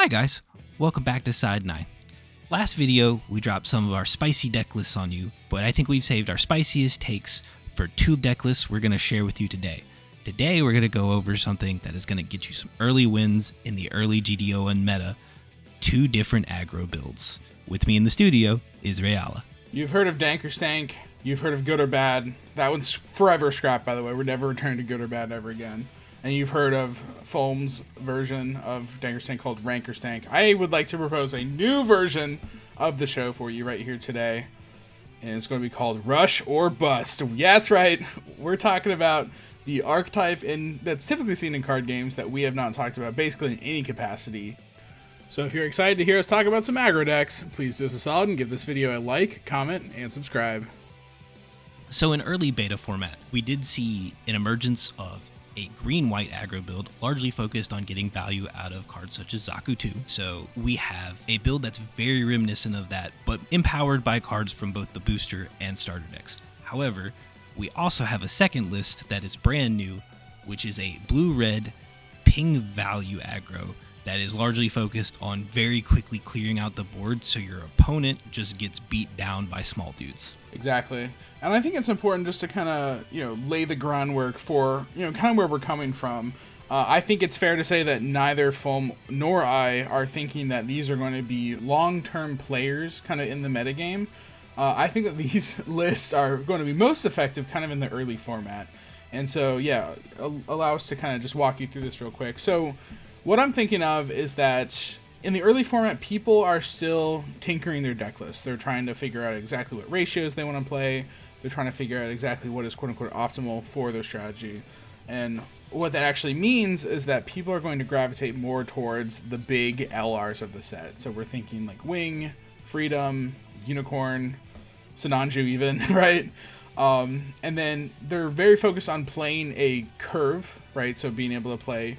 Hi guys, welcome back to Side 9. Last video, we dropped some of our spicy deck lists on you, but I think we've saved our spiciest takes for 2 deck lists we're going to share with you today. Today, we're going to go over something that is going to get you some early wins in the early GD01 meta, 2 different aggro builds. With me in the studio is Reala. You've heard of Dank or Stank, you've heard of Good or Bad. That one's forever scrapped, by the way. We're never returning to Good or Bad ever again. And you've heard of Foam's version of Dank or Stank called Rank or Stank. I would like to propose a new version of the show for you right here today. And it's going to be called Rush or Bust. Yeah, that's right. We're talking about the archetype that's typically seen in card games that we have not talked about basically in any capacity. So if you're excited to hear us talk about some aggro decks, please do us a solid and give this video a like, comment, and subscribe. So in early beta format, we did see an emergence of a green-white aggro build, largely focused on getting value out of cards such as Zaku Ⅱ. So we have a build that's very reminiscent of that, but empowered by cards from both the booster and starter decks. However, we also have a second list that is brand new, which is a blue-red ping value aggro that is largely focused on very quickly clearing out the board so your opponent just gets beat down by small dudes. Exactly. And I think it's important just to kind of, lay the groundwork for, kind of where we're coming from. I think it's fair to say that neither Foam nor I are thinking that these are going to be long-term players kind of in the metagame. I think that these lists are going to be most effective kind of in the early format. And so, yeah, allow us to kind of just walk you through this real quick. So what I'm thinking of is that in the early format, people are still tinkering their deck lists. They're trying to figure out exactly what ratios they want to play. They're trying to figure out exactly what is quote-unquote optimal for their strategy. And what that actually means is that people are going to gravitate more towards the big LRs of the set. So we're thinking like Wing, Freedom, Unicorn, Sinanju even, right? And then they're very focused on playing a curve, right? So being able to play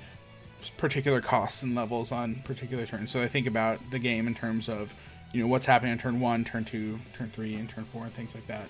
particular costs and levels on particular turns. So I think about the game in terms of, what's happening on turn 1, turn 2, turn 3, and turn 4, and things like that.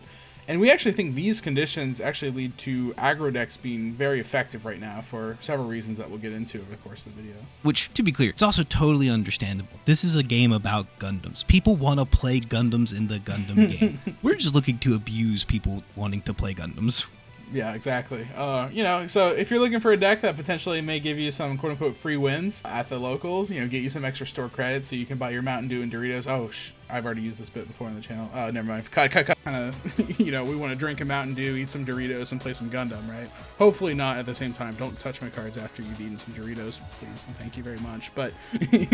And we actually think these conditions actually lead to aggro decks being very effective right now for several reasons that we'll get into over the course of the video. Which, to be clear, it's also totally understandable. This is a game about Gundams. People want to play Gundams in the Gundam game. We're just looking to abuse people wanting to play Gundams. Yeah, exactly. So if you're looking for a deck that potentially may give you some quote-unquote free wins at the locals, get you some extra store credits so you can buy your Mountain Dew and Doritos. Oh, I've already used this bit before on the channel. Never mind. Cut. Kind of, we want to drink a Mountain Dew, eat some Doritos, and play some Gundam, right? Hopefully not at the same time. Don't touch my cards after you've eaten some Doritos, please, and thank you very much. But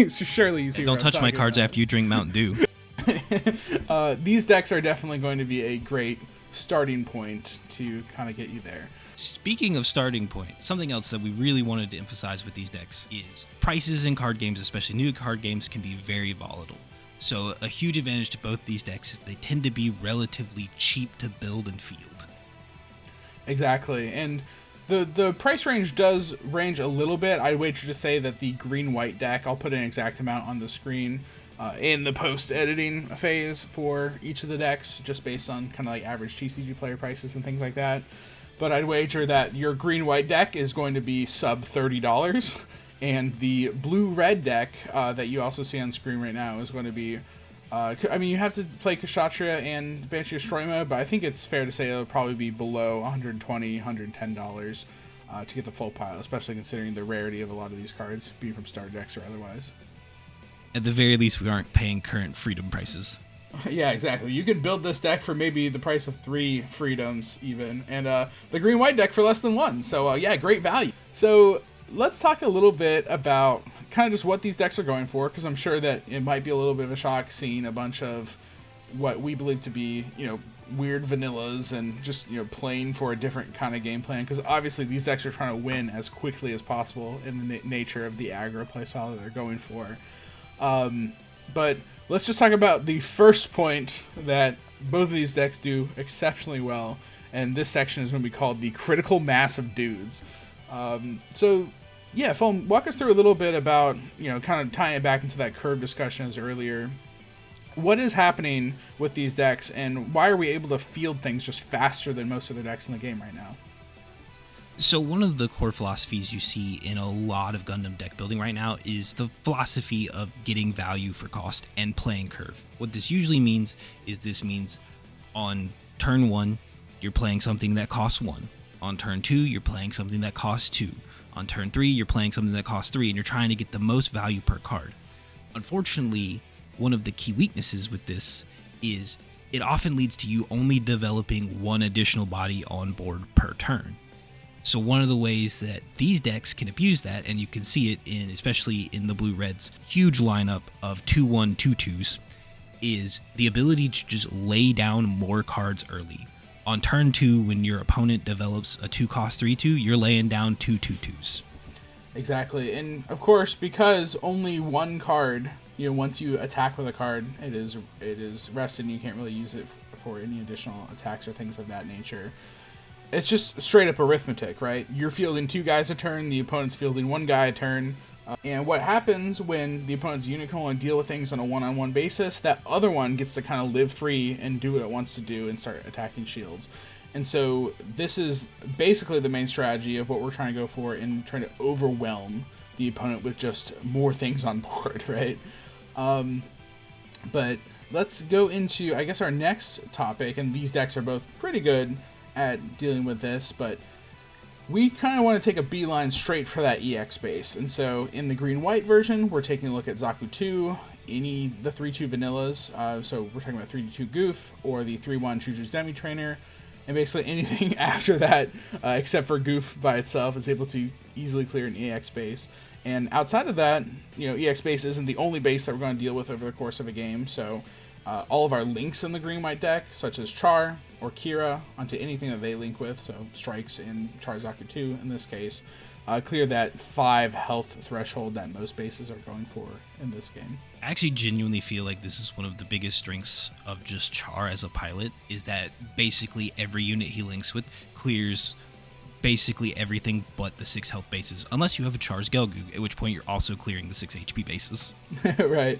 surely you see. Don't touch my cards after you drink Mountain Dew. These decks are definitely going to be a great starting point to kind of get you there. Speaking of starting point, something else that we really wanted to emphasize with these decks is prices in card games, especially new card games, can be very volatile. So a huge advantage to both these decks is they tend to be relatively cheap to build and field. Exactly, and the price range does range a little bit. I'd wager to say that the green-white deck, I'll put an exact amount on the screen in the post-editing phase for each of the decks, just based on kind of like average TCG player prices and things like that. But I'd wager that your green-white deck is going to be sub $30, and the blue-red deck that you also see on screen right now is going to be, you have to play Kshatriya and Banshee Destroy, but I think it's fair to say it'll probably be below $120, $110 to get the full pile, especially considering the rarity of a lot of these cards being from starter decks or otherwise. At the very least, we aren't paying current Freedom prices. Yeah, exactly. You can build this deck for maybe the price of 3 Freedoms even, and the green-white deck for less than 1. So yeah, great value. So let's talk a little bit about kind of just what these decks are going for, because I'm sure that it might be a little bit of a shock seeing a bunch of what we believe to be, weird vanillas and just, playing for a different kind of game plan, because obviously these decks are trying to win as quickly as possible in the nature of the aggro playstyle that they're going for. But let's just talk about the first point that both of these decks do exceptionally well, and this section is going to be called the critical mass of dudes. So yeah, Foam, walk us through a little bit about, kind of tying it back into that curve discussion as earlier. What is happening with these decks, and why are we able to field things just faster than most of the decks in the game right now? So one of the core philosophies you see in a lot of Gundam deck building right now is the philosophy of getting value for cost and playing curve. What this usually means is on turn 1, you're playing something that costs 1. On turn 2, you're playing something that costs 2. On turn 3, you're playing something that costs 3, and you're trying to get the most value per card. Unfortunately, one of the key weaknesses with this is it often leads to you only developing one additional body on board per turn. So one of the ways that these decks can abuse that, and you can see it in, especially in the blue-red's huge lineup of 2/1/2/2s, is the ability to just lay down more cards early. On turn 2, when your opponent develops a 2-cost 3/2, you're laying down 2/2/2s. Exactly, and of course, because only one card, once you attack with a card, it is rested, and you can't really use it for any additional attacks or things of that nature. It's just straight up arithmetic, right? You're fielding 2 guys a turn, the opponent's fielding 1 guy a turn. And what happens when the opponent's unit can only deal with things on a one-on-one basis, that other one gets to kind of live free and do what it wants to do and start attacking shields. And so this is basically the main strategy of what we're trying to go for in trying to overwhelm the opponent with just more things on board, right? But let's go into, I guess, our next topic, and these decks are both pretty good at dealing with this, but we kind of want to take a beeline straight for that EX base. And so in the green-white version, we're taking a look at Zaku ⅱ, the 3/2 vanillas. So we're talking about 3/2 Gouf or the 3/1 Chuchu's Demi trainer. And basically anything after that, except for Gouf by itself, is able to easily clear an EX base. And outside of that, EX base isn't the only base that we're going to deal with over the course of a game. So all of our links in the green-white deck, such as Char or Kira, onto anything that they link with, so strikes in Char Zaku II in this case, clear that 5 health threshold that most bases are going for in this game. I actually genuinely feel like this is one of the biggest strengths of just Char as a pilot, is that basically every unit he links with clears basically everything but the 6 health bases, unless you have a Char's Gelgu, at which point you're also clearing the 6 HP bases. Right.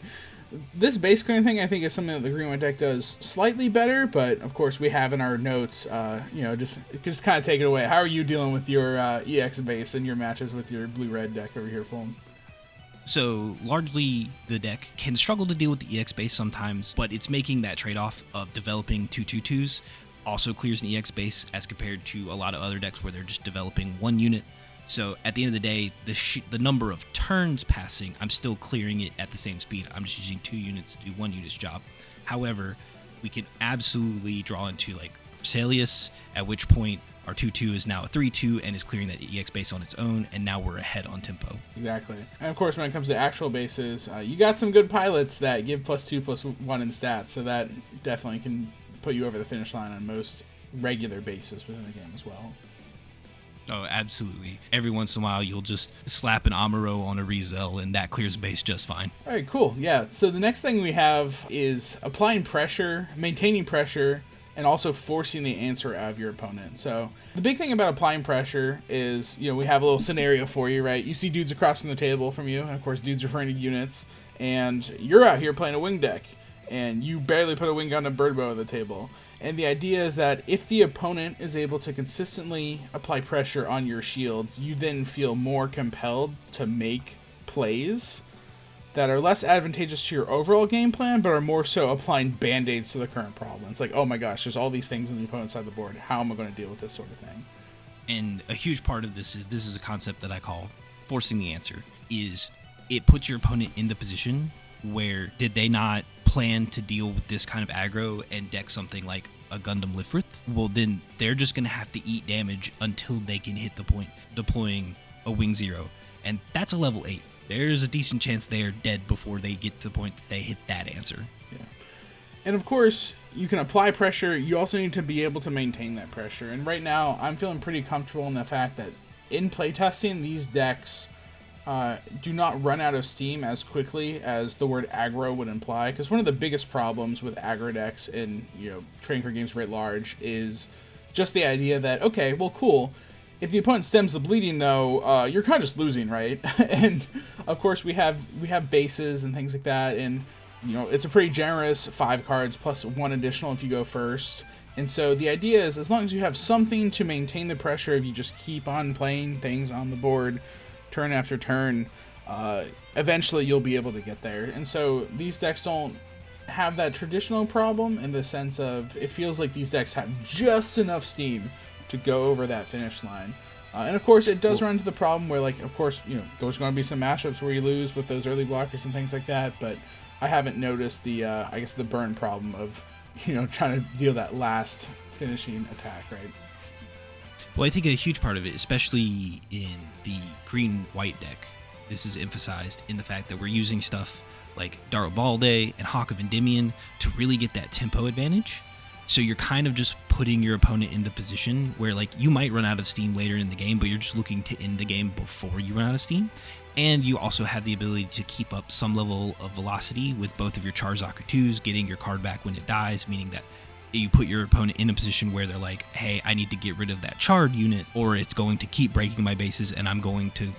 This base clearing thing, I think, is something that the green-white deck does slightly better, but of course we have in our notes, just kind of take it away. How are you dealing with your EX base and your matches with your blue-red deck over here, Fulm? So largely the deck can struggle to deal with the EX base sometimes, but it's making that trade-off of developing 2/2/2s, also clears an EX base as compared to a lot of other decks where they're just developing 1 unit. So at the end of the day, the number of turns passing, I'm still clearing it at the same speed. I'm just using 2 units to do 1 unit's job. However, we can absolutely draw into like Vesalius, at which point our 2/2 is now a 3/2 and is clearing that EX base on its own, and now we're ahead on tempo. Exactly. And of course, when it comes to actual bases, you got some good pilots that give +2/+1 in stats, so that definitely can put you over the finish line on most regular bases within the game as well. Oh, absolutely. Every once in a while, you'll just slap an Amuro on a ReZEL, and that clears base just fine. All right, cool. Yeah, so the next thing we have is applying pressure, maintaining pressure, and also forcing the answer out of your opponent. So the big thing about applying pressure is, we have a little scenario for you, right? You see dudes across from the table from you, and of course, dudes referring to units, and you're out here playing a wing deck, and you barely put a wing gun and bird bow on the table. And the idea is that if the opponent is able to consistently apply pressure on your shields, you then feel more compelled to make plays that are less advantageous to your overall game plan, but are more so applying band-aids to the current problem. It's like, oh my gosh, there's all these things on the opponent's side of the board. How am I going to deal with this sort of thing? And a huge part of this is a concept that I call forcing the answer, is it puts your opponent in the position where did they not plan to deal with this kind of aggro and deck something like a Gundam Lifrith? Well, then they're just going to have to eat damage until they can hit the point deploying a Wing Zero. And that's a level 8. There's a decent chance they are dead before they get to the point that they hit that answer. Yeah. And of course, you can apply pressure. You also need to be able to maintain that pressure. And right now, I'm feeling pretty comfortable in the fact that in playtesting, these decks do not run out of steam as quickly as the word aggro would imply. Because one of the biggest problems with aggro decks in trading card games writ large is just the idea that, okay, well, cool. If the opponent stems the bleeding, though, you're kind of just losing, right? And of course, we have bases and things like that, and it's a pretty generous 5 cards plus 1 additional if you go first. And so the idea is, as long as you have something to maintain the pressure, if you just keep on playing things on the board turn after turn, eventually you'll be able to get there. And so these decks don't have that traditional problem in the sense of it feels like these decks have just enough steam to go over that finish line. And of course, it does run into the problem where, like, of course, you know, there's going to be some matchups where you lose with those early blockers and things like that. But I haven't noticed the, I guess, the burn problem of, you know, trying to deal that last finishing attack, right? Well, I think a huge part of it, especially in the green-white deck, this is emphasized in the fact that we're using stuff like Daro Balde and Hawk of Endymion to really get that tempo advantage. So you're kind of just putting your opponent in the position where, like, you might run out of steam later in the game, but you're just looking to end the game before you run out of steam. And you also have the ability to keep up some level of velocity with both of your Char Zaku Ⅱs, getting your card back when it dies, meaning that you put your opponent in a position where they're like, hey, I need to get rid of that charred unit, or it's going to keep breaking my bases, and I'm going to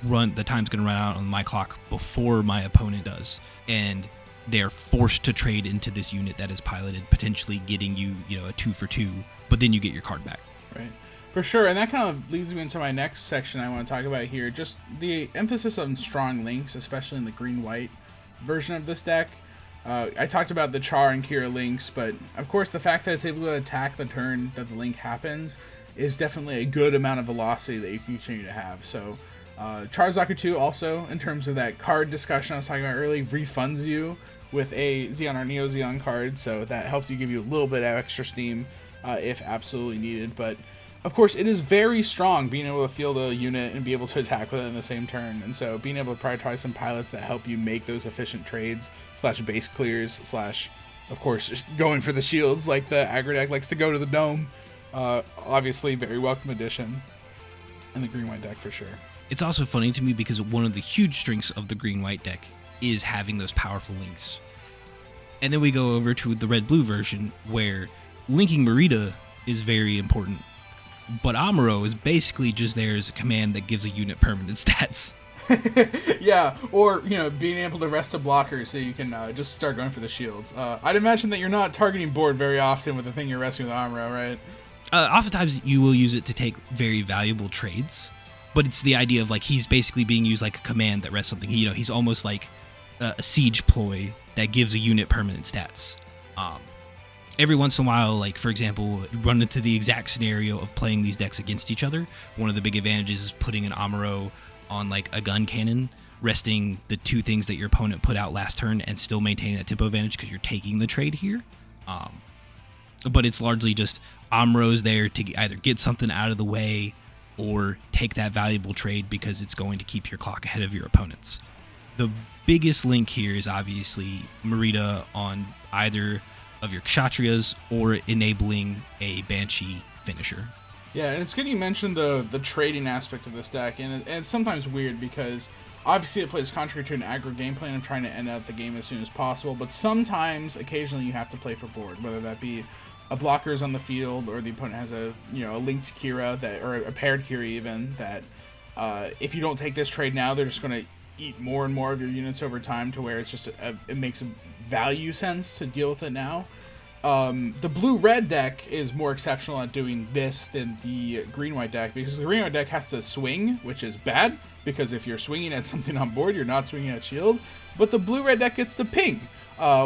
the time's going to run out on my clock before my opponent does. And they're forced to trade into this unit that is piloted, potentially getting you, you know, a 2-for-2, but then you get your card back. Right. For sure, and that kind of leads me into my next section I want to talk about here. Just the emphasis on strong links, especially in the green-white version of this deck. I talked about the Char and Kira links, but of course the fact that it's able to attack the turn that the link happens is definitely a good amount of velocity that you can continue to have. So Char Zaku Ⅱ also, in terms of that card discussion I was talking about earlier, refunds you with a Zeon or Neo Zeon card, so that helps you give you a little bit of extra steam if absolutely needed. But of course, it is very strong being able to field a unit and be able to attack with it in the same turn. And so being able to prioritize some pilots that help you make those efficient trades / base clears / of course, going for the shields like the aggro deck likes to go to the dome. Obviously, very welcome addition in the green-white deck for sure. It's also funny to me because one of the huge strengths of the green-white deck is having those powerful links. And then we go over to the red-blue version where linking Marida is very important. But Amuro is basically just there as a command that gives a unit permanent stats. Yeah, or, you know, being able to rest a blocker so you can just start going for the shields. I'd imagine that you're not targeting board very often with the thing you're resting with Amuro, right? Oftentimes you will use it to take very valuable trades, but it's the idea of, like, he's basically being used like a command that rests something. You know, he's almost like a siege ploy that gives a unit permanent stats. Every once in a while, like, for example, you run into the exact scenario of playing these decks against each other. One of the big advantages is putting an Amuro on, like, a Guncannon, resting the two things that your opponent put out last turn and still maintaining that tempo advantage because you're taking the trade here. But it's largely just Amuro's there to either get something out of the way or take that valuable trade because it's going to keep your clock ahead of your opponents. The biggest link here is obviously Marida on either of your Kshatriyas or enabling a Banshee finisher. Yeah, and it's good you mentioned the trading aspect of this deck, and it's sometimes weird because obviously it plays contrary to an aggro game plan of trying to end out the game as soon as possible, but sometimes, occasionally, you have to play for board, whether that be a blocker is on the field or the opponent has a linked Kira that, or a paired Kira even, that if you don't take this trade now, they're just going to eat more and more of your units over time to where it's just it makes a value sense to deal with it now. The blue-red deck is more exceptional at doing this than the green-white deck because the green-white deck has to swing, which is bad because if you're swinging at something on board, you're not swinging at shield. But the blue-red deck gets to ping,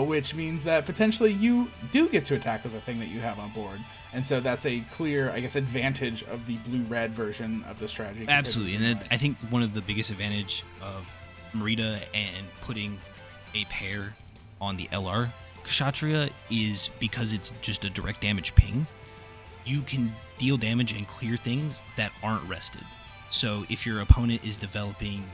which means that potentially you do get to attack with the thing that you have on board. And so that's a clear, I guess, advantage of the blue-red version of the strategy. Absolutely, and I think one of the biggest advantage of Marida and putting a pair on the LR Kshatriya is because it's just a direct damage ping. You can deal damage and clear things that aren't rested. So if your opponent is developing,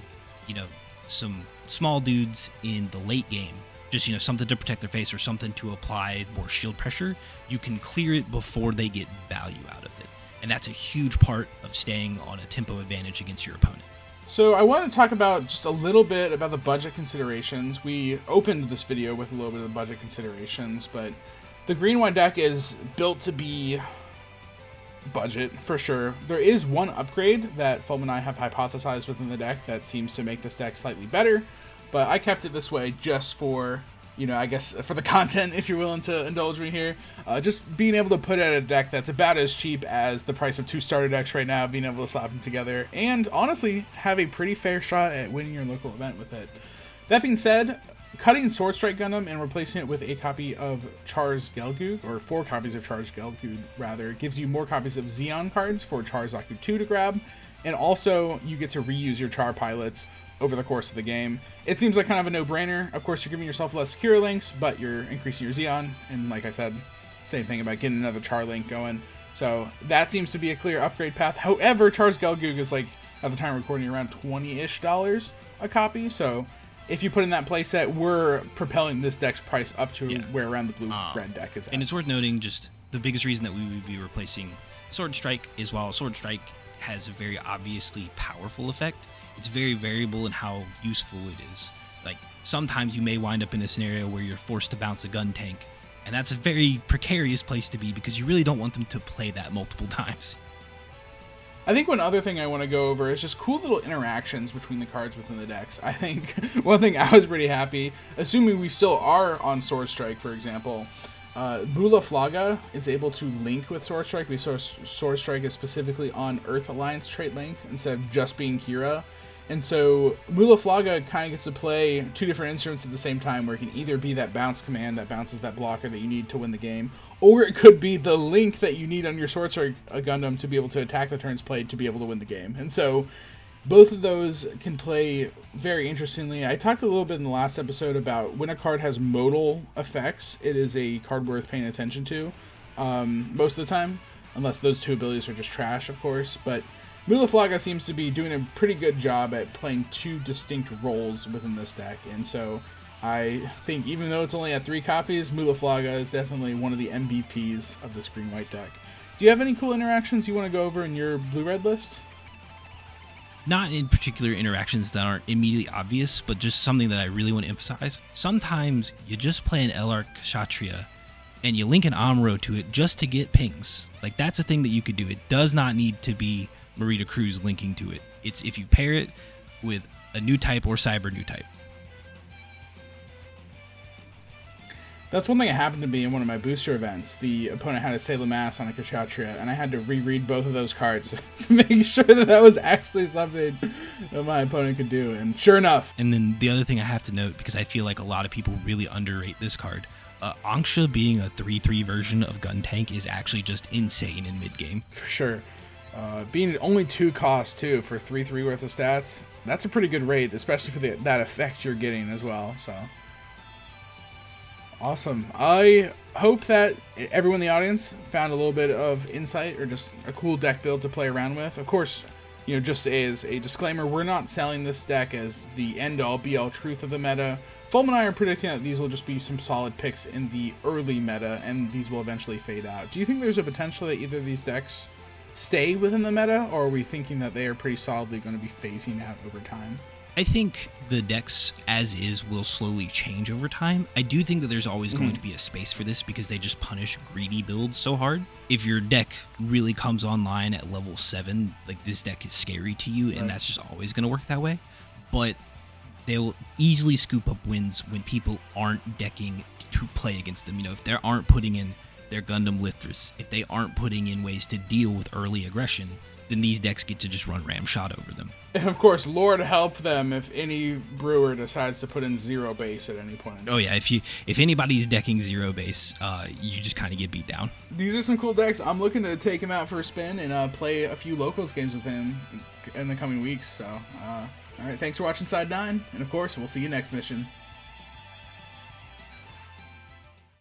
some small dudes in the late game, just, something to protect their face or something to apply more shield pressure, you can clear it before they get value out of it. And that's a huge part of staying on a tempo advantage against your opponent. So I want to talk about just a little bit about the budget considerations. We opened this video with a little bit of the budget considerations, but the green-white deck is built to be budget for sure. There is one upgrade that Fulm and I have hypothesized within the deck that seems to make this deck slightly better, but I kept it this way just for I guess for the content, if you're willing to indulge me here, just being able to put out a deck that's about as cheap as the price of 2 starter decks right now, being able to slap them together, and honestly have a pretty fair shot at winning your local event with it. That being said, cutting Sword Strike Gundam and replacing it with a copy of Char's Gelgoog, or 4 copies of Char's Gelgoog rather, gives you more copies of Zeon cards for Char Zaku Ⅱ to grab, and also you get to reuse your Char pilots over the course of the game. It seems like kind of a no-brainer. Of course, you're giving yourself less secure links, but you're increasing your Zeon, and like I said, same thing about getting another Char link going. So that seems to be a clear upgrade path. However, Char's Gelgoog is, like, at the time of recording, around $20-ish a copy, so if you put in that playset, we're propelling this deck's price up to where around the blue-red deck is at. And it's worth noting, just the biggest reason that we would be replacing Sword Strike is while Sword Strike has a very obviously powerful effect, it's very variable in how useful it is. Like, sometimes you may wind up in a scenario where you're forced to bounce a Guntank, and that's a very precarious place to be because you really don't want them to play that multiple times. I think one other thing I want to go over is just cool little interactions between the cards within the decks. I think one thing I was pretty happy, assuming we still are on Sword Strike, for example, Bula Flaga is able to link with Sword Strike because Sword Strike is specifically on Earth Alliance trait link instead of just being Kira. And so Bula Flaga kind of gets to play 2 different instruments at the same time, where it can either be that bounce command that bounces that blocker that you need to win the game, or it could be the link that you need on your Sword Strike Gundam to be able to attack the turns played to be able to win the game. And so both of those can play very interestingly. I talked a little bit in the last episode about when a card has modal effects, it is a card worth paying attention to most of the time, unless those 2 abilities are just trash, of course. But Bula Flaga seems to be doing a pretty good job at playing 2 distinct roles within this deck, and so I think even though it's only at 3 copies, Bula Flaga is definitely one of the MVPs of this green-white deck. Do you have any cool interactions you want to go over in your blue-red list? Not in particular interactions that aren't immediately obvious, but just something that I really want to emphasize. Sometimes you just play an LR Kshatriya and you link an Amuro to it just to get pings. Like, that's a thing that you could do. It does not need to be Marida Cruz linking to it. It's if you pair it with a new type or cyber new type. That's one thing that happened to me in one of my booster events. The opponent had a Sailor Mass on a Kshatriya, and I had to reread both of those cards to make sure that that was actually something that my opponent could do, and sure enough. And then the other thing I have to note, because I feel like a lot of people really underrate this card, Anksha being a 3/3 version of Guntank is actually just insane in mid-game. For sure. Being only 2 costs, too, for 3/3 worth of stats, that's a pretty good rate, especially for that effect you're getting as well, so. Awesome. I hope that everyone in the audience found a little bit of insight or just a cool deck build to play around with. Of course, just as a disclaimer, we're not selling this deck as the end-all, be-all truth of the meta. Fulm and I are predicting that these will just be some solid picks in the early meta, and these will eventually fade out. Do you think there's a potential that either of these decks stay within the meta, or are we thinking that they are pretty solidly going to be phasing out over time? I think the decks as is will slowly change over time. I do think that there's always going to be a space for this because they just punish greedy builds so hard. If your deck really comes online at level 7, like, this deck is scary to you, and that's just always going to work that way. But they'll easily scoop up wins when people aren't decking to play against them. If they aren't putting in their Gundam Lithris, if they aren't putting in ways to deal with early aggression, then these decks get to just run ramshot over them. And of course, Lord help them if any brewer decides to put in 0 base at any point. Oh yeah, if anybody's decking 0 base, you just kind of get beat down. These are some cool decks. I'm looking to take him out for a spin and play a few locals games with him in the coming weeks. So, all right, thanks for watching Side 9, and of course, we'll see you next mission.